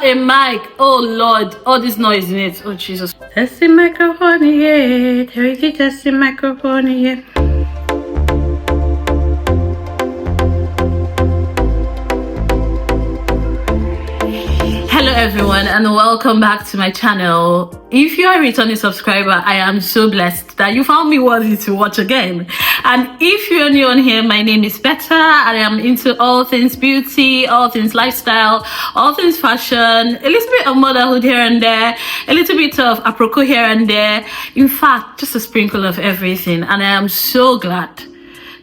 not a mic. Oh Lord, all this noise in it. Oh Jesus. Testing microphone, yeah. Testing microphone, yeah. Hello everyone and welcome back to my channel. If you are a returning subscriber, I am so blessed that you found me worthy to watch again. And if you're new on here, my name is Betta and I am into all things beauty, all things lifestyle, all things fashion, a little bit of motherhood here and there, a little bit of apropos here and there. In fact, just a sprinkle of everything. And I am so glad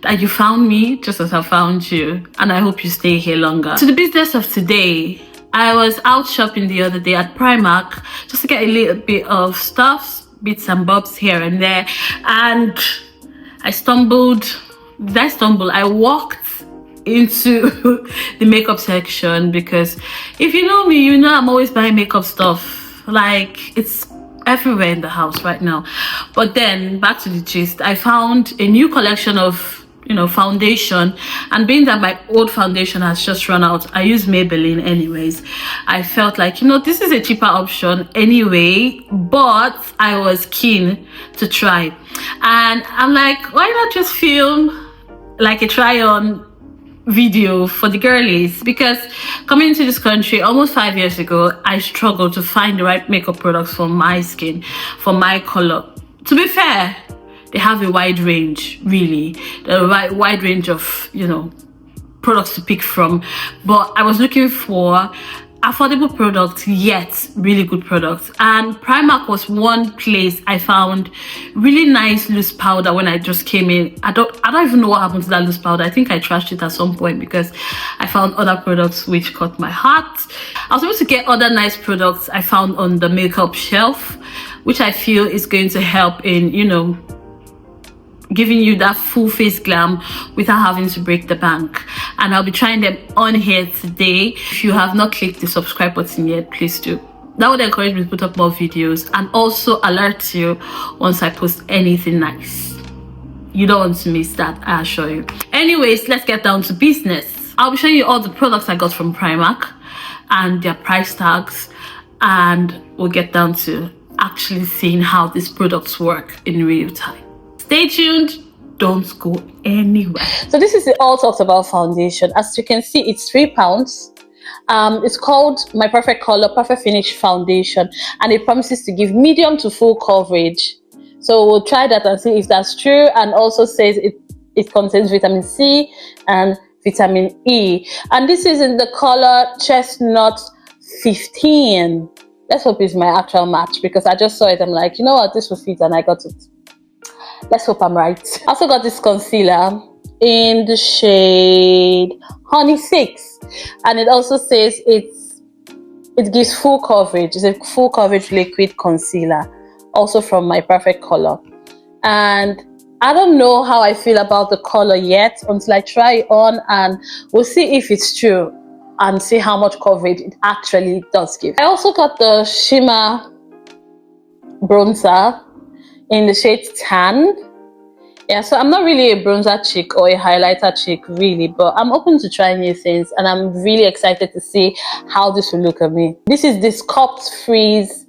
that you found me just as I found you, and I hope you stay here longer. To the business of today, I was out shopping the other day at Primark just to get a little bit of stuff, bits and bobs here and there, and I walked into the makeup section because if you know me, you know I'm always buying makeup stuff. Like, it's everywhere in the house right now. But then back to the gist, I found a new collection of foundation, and being that my old foundation has just run out, I use Maybelline anyways. I felt like, this is a cheaper option anyway, but I was keen to try, and I'm like, why not just film like a try on video for the girlies? Because coming into this country almost 5 years ago, I struggled to find the right makeup products for my skin, for my color. To be fair, they have a wide range, really, a wide range of products to pick from, but I was looking for affordable products yet really good products, and Primark was one place I found really nice loose powder. When I just came in, I don't even know what happened to that loose powder. I think I trashed it at some point because I found other products which caught my heart. I was able to get other nice products I found on the makeup shelf, which I feel is going to help in giving you that full face glam without having to break the bank. And I'll be trying them on here today. If you have not clicked the subscribe button yet, please do. That would encourage me to put up more videos and also alert you once I post anything nice. You don't want to miss that, I assure you. Anyways, let's get down to business. I'll be showing you all the products I got from Primark and their price tags, and we'll get down to actually seeing how these products work in real time. Stay tuned, don't go anywhere. So this is the all talked about foundation. As you can see, it's £3. It's called My Perfect Color Perfect Finish Foundation, and it promises to give medium to full coverage. So we'll try that and see if that's true, and also says it contains vitamin C and vitamin E. And this is in the color Chestnut 15. Let's hope it's my actual match, because I just saw it. I'm like, you know what, this will fit, and I got it. Let's hope I'm right. I also got this concealer in the shade Honey 6, and it also says it gives full coverage. It's a full coverage liquid concealer, also from My Perfect Color. And I don't know how I feel about the color yet until I try it on, and we'll see if it's true and see how much coverage it actually does give. I also got the shimmer bronzer in the shade Tan. Yeah, so I'm not really a bronzer chick or a highlighter chick really, but I'm open to trying new things, and I'm really excited to see how this will look at me. This is this Sculpt Freeze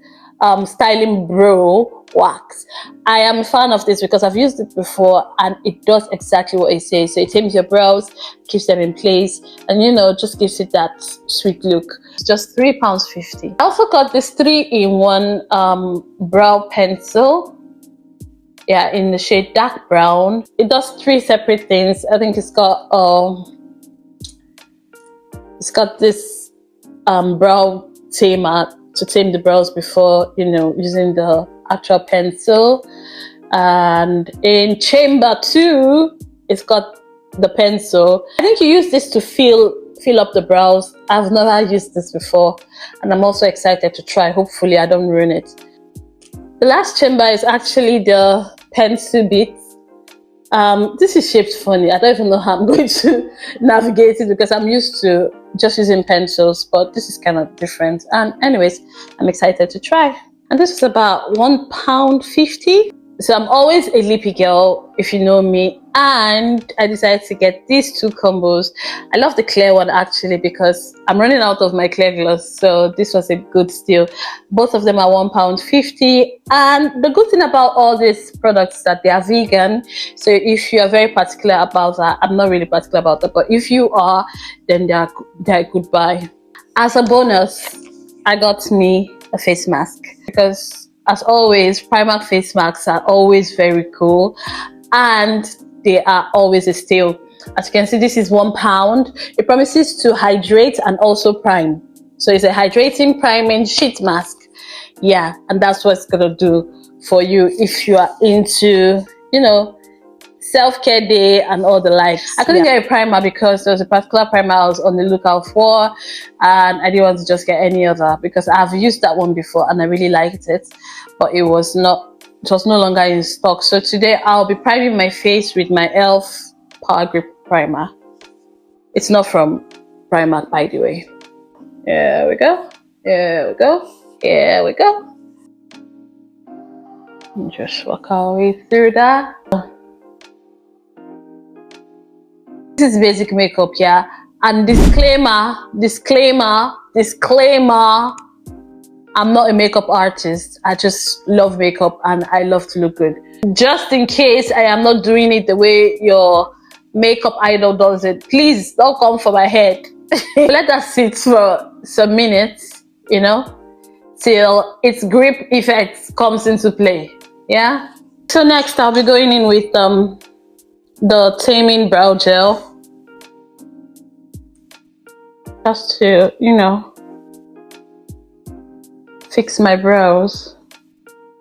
styling brow wax. I am a fan of this because I've used it before, and it does exactly what it says. So it tames your brows, keeps them in place, and just gives it that sweet look. It's just £3.50. I also got this 3-in-1 brow pencil. Yeah, in the shade dark brown. It does 3 separate things. I think it's got this brow tamer to tame the brows before using the actual pencil. And in chamber 2, it's got the pencil. I think you use this to fill up the brows. I've never used this before, and I'm also excited to try. Hopefully I don't ruin it. The last chamber is actually the pencil bits. This is shaped funny. I don't even know how I'm going to navigate it because I'm used to just using pencils, but this is kind of different. And anyways, I'm excited to try. And this is about £1.50. So I'm always a lippy girl, if you know me, and I decided to get these two combos. I love the clear one actually because I'm running out of my clear gloss, so this was a good steal. Both of them are £1.50, and the good thing about all these products is that they are vegan. So if you are very particular about that, I'm not really particular about that, but if you are, then they're a good buy. As a bonus, I got me a face mask because, as always, Primark face masks are always very cool and they are always a steal. As you can see, this is £1. It promises to hydrate and also prime. So it's a hydrating, priming sheet mask. Yeah, and that's what it's gonna do for you if you are into, you know, self-care day and all the likes. I couldn't get a primer because there was a particular primer I was on the lookout for, and I didn't want to just get any other because I've used that one before and I really liked it, but it was no longer in stock. So today I'll be priming my face with my e.l.f. Power Grip primer. It's not from Primark, by the way. Here we go. Here we go. Here we go. Just work our way through that. This is basic makeup, yeah. And disclaimer, I'm not a makeup artist. I just love makeup and I love to look good. Just in case I am not doing it the way your makeup idol does it, please don't come for my head. Let that sit for some minutes, you know, till its grip effect comes into play. Yeah. So next I'll be going in with the Taming Brow Gel, just to, you know, fix my brows.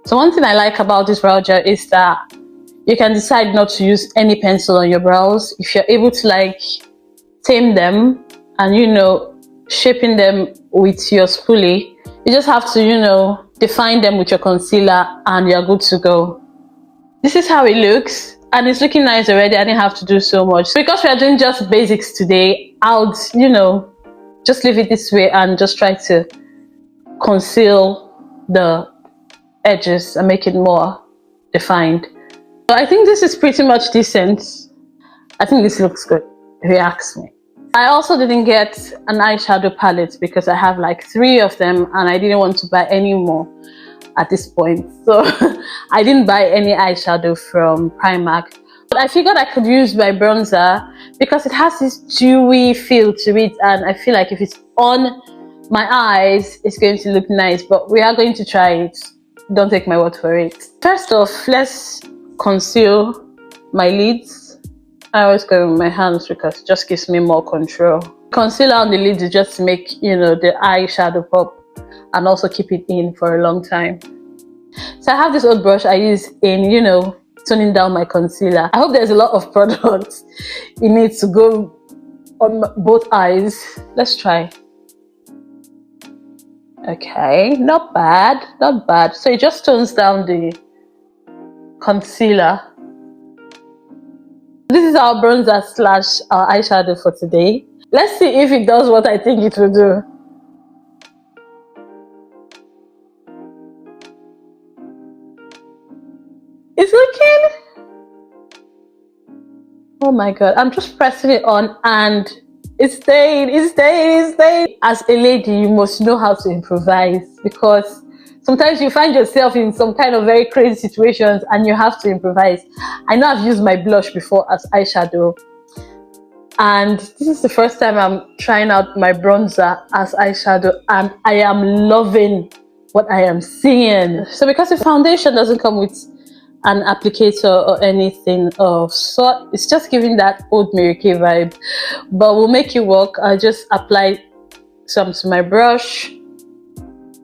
So one thing I like about this brow gel is that you can decide not to use any pencil on your brows if you're able to like tame them and, you know, shaping them with your spoolie. You just have to, you know, define them with your concealer and you're good to go. This is how it looks, and it's looking nice already. I didn't have to do so much. Because we are doing just basics today, I would, you know, just leave it this way and just try to conceal the edges and make it more defined. So I think this is pretty much decent. I think this looks good, if you ask me. I also didn't get an eyeshadow palette because I have like 3 of them and I didn't want to buy any more at this point. So I didn't buy any eyeshadow from Primark. But I figured I could use my bronzer because it has this dewy feel to it, and I feel like if it's on my eyes, it's going to look nice. But we are going to try it. Don't take my word for it. First off, let's conceal my lids. I always go with my hands because it just gives me more control. Concealer on the lids is just to make, you know, the eyeshadow pop and also keep it in for a long time. So I have this old brush I use in, you know, toning down my concealer. I hope there's a lot of products in it to go on both eyes. Let's try. Okay, not bad, not bad. So it just tones down the concealer. This is our bronzer slash our eyeshadow for today. Let's see if it does what I think it will do. It's looking, oh my god, I'm just pressing it on and it's staying. As a lady, you must know how to improvise because sometimes you find yourself in some kind of very crazy situations and you have to improvise. I know I've used my blush before as eyeshadow, and this is the first time I'm trying out my bronzer as eyeshadow, and I am loving what I am seeing. So because the foundation doesn't come with an applicator or anything of sort, it's just giving that old Mary Kay vibe, but we'll make it work. I'll just apply some to my brush,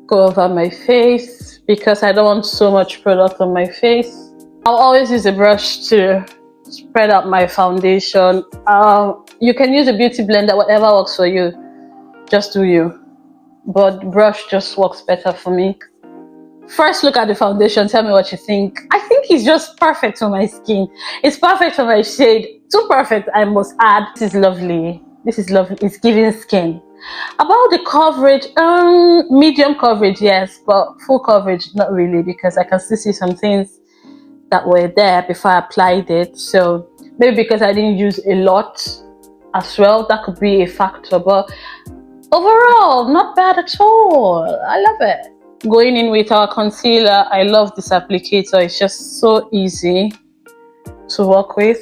go over my face because I don't want so much product on my face. I'll always use a brush to spread out my foundation. You can use a beauty blender, whatever works for you, just do you, but brush just works better for me. First, look at the foundation, tell me what you think. I think it's just perfect for my skin. It's perfect for my shade. Too perfect, I must add. This is lovely. This is lovely. It's giving skin. About the coverage, medium coverage, yes, but full coverage, not really, because I can still see some things that were there before I applied it. So maybe because I didn't use a lot as well, that could be a factor. But overall, not bad at all. I love it. Going in with our concealer, I love this applicator. It's just so easy to work with.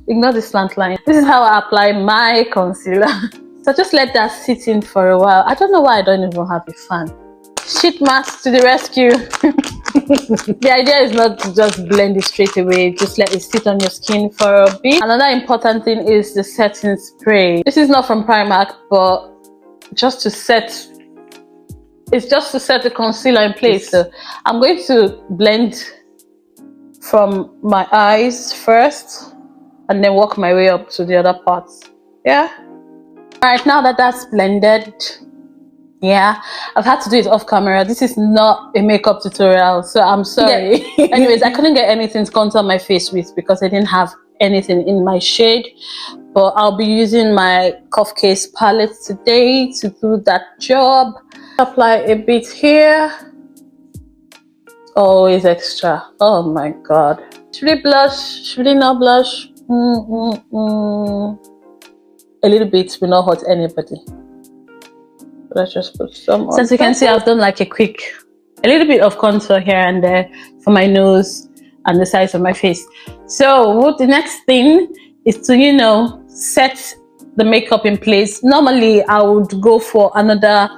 Ignore the slant line. This is how I apply my concealer. So just let that sit in for a while. I don't know why I don't even have a fan. Sheet mask to the rescue. The idea is not to just blend it straight away, just let it sit on your skin for a bit. Another important thing is the setting spray. This is not from Primark, but just to set, it's just to set the concealer in place. So I'm going to blend from my eyes first and then work my way up to the other parts. Yeah. All right, now that that's blended, yeah, I've had to do it off camera. This is not a makeup tutorial, so I'm sorry. Anyways, I couldn't get anything to contour my face with because I didn't have anything in my shade. But I'll be using my Cuff Case palette today to do that job. Apply a bit here. Always extra. Oh my god. Should we blush? Should we not blush? A little bit will not hurt anybody. Let's just put some on. So as you can see, I've done like a little bit of contour here and there for my nose and the sides of my face. So what the next thing is to, you know, set the makeup in place. Normally I would go for another,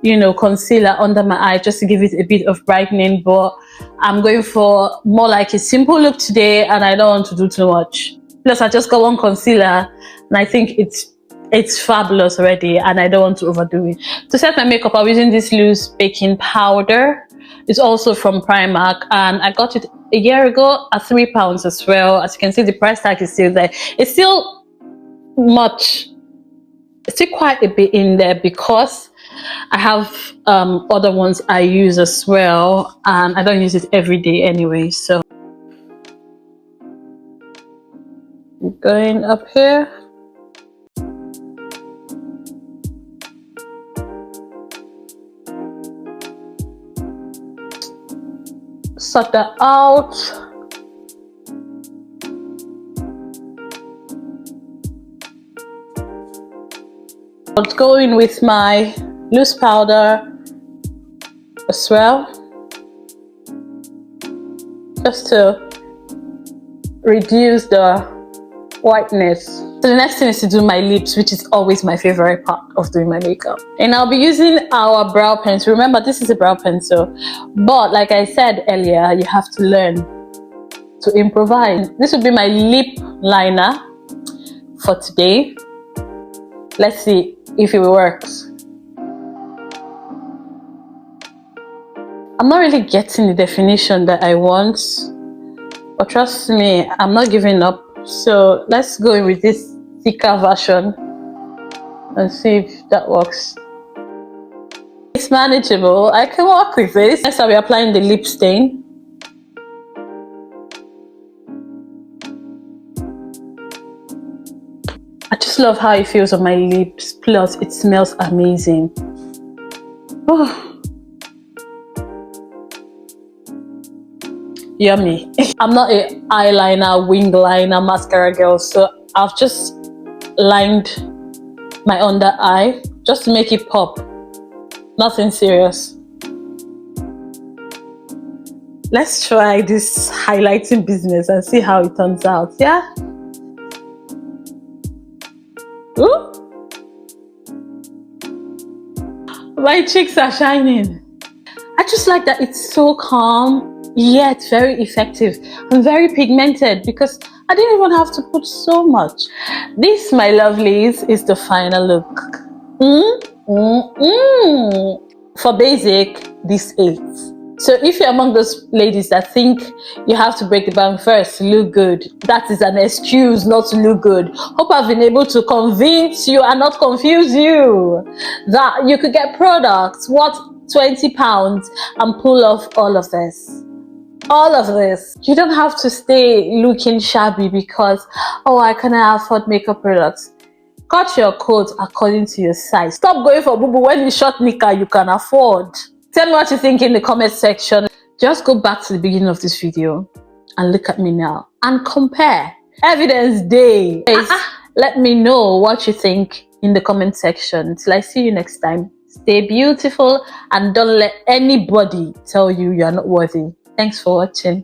you know, concealer under my eye just to give it a bit of brightening, but I'm going for more like a simple look today and I don't want to do too much. Plus I just got one concealer and I think it's fabulous already and I don't want to overdo it. To set my makeup, I'm using this loose baking powder. It's also from Primark and I got it a year ago at £3 as well. As you can see, the price tag is still there. It's still quite a bit in there because I have other ones I use as well and I don't use it every day anyway. So going up here. Sort that out. I'll go in with my loose powder as well, just to reduce the whiteness. So the next thing is to do my lips, which is always my favorite part of doing my makeup. And I'll be using our brow pencil. Remember, this is a brow pencil, but like I said earlier, you have to learn to improvise. This will be my lip liner for today. Let's see if it works. I'm not really getting the definition that I want, but trust me, I'm not giving up. So let's go in with this thicker version and see if that works. It's manageable. I can work with this. Next, I'll be applying the lip stain. I just love how it feels on my lips. Plus, it smells amazing. Oh. Yummy. I'm not a eyeliner, wing liner, mascara girl, so I've just lined my under eye just to make it pop. Nothing serious. Let's try this highlighting business and see how it turns out. Yeah. Ooh. My cheeks are shining. I just like that it's so calm yet very effective and very pigmented because I didn't even have to put so much. This, my lovelies, is the final look. For basic, this 8. So if you're among those ladies that think you have to break the bank first to look good, that is an excuse not to look good. Hope I've been able to convince you and not confuse you that you could get products worth £20 and pull off all of this. All of this. You don't have to stay looking shabby because, oh, I cannot afford makeup products. Cut your coat according to your size. Stop going for boo-boo when it's short knicker you can afford. Tell me what you think in the comment section. Just go back to the beginning of this video and look at me now and compare. Evidence day. Let me know what you think in the comment section. Till I see you next time. Stay beautiful and don't let anybody tell you you're not worthy. Thanks for watching.